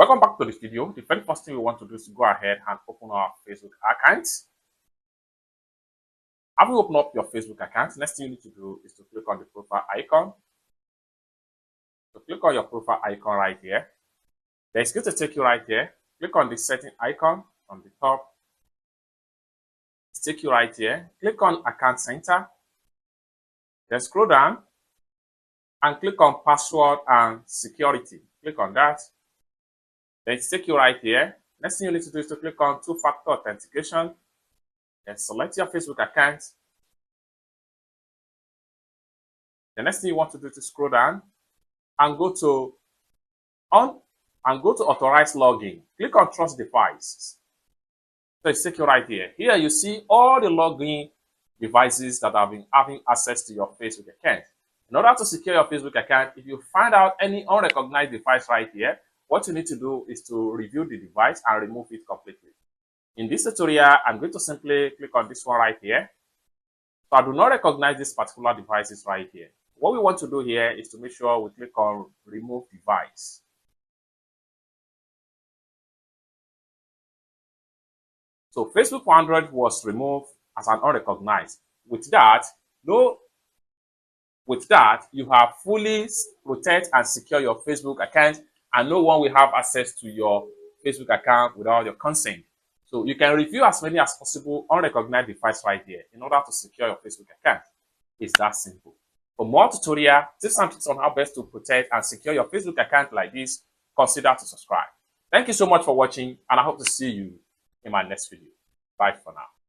Welcome back to this video. The very first thing we want to do is to go ahead and open our Facebook account. After you open up your Facebook account, next thing you need to do is to click on the profile icon. So click on your profile icon right here. Then it's going to take you right here. Click on the setting icon on the top. It's take you right here. Click on Account Center. Then scroll down and click on Password and Security. Click on that. Then it's take you right here. Next thing you need to do is to click on two-factor authentication. Then select your Facebook account. The next thing you want to do is to scroll down and go to authorized login. Click on trust devices. So it's take you right here. Here you see all the login devices that have been having access to your Facebook account. In order to secure your Facebook account, if you find out any unrecognized device right here, what you need to do is to review the device and remove it completely. In this tutorial, I'm going to simply click on this one right here. So I do not recognize this particular devices right here. What we want to do here is to make sure we click on remove device. So Facebook for Android was removed as an unrecognized. With that, you have fully protect and secure your Facebook account, and no one will have access to your Facebook account without your consent. So you can review as many as possible unrecognized devices right here in order to secure your Facebook account. It's that simple. For more tutorial, tips and tricks on how best to protect and secure your Facebook account like this, consider to subscribe. Thank you so much for watching, and I hope to see you in my next video. Bye for now.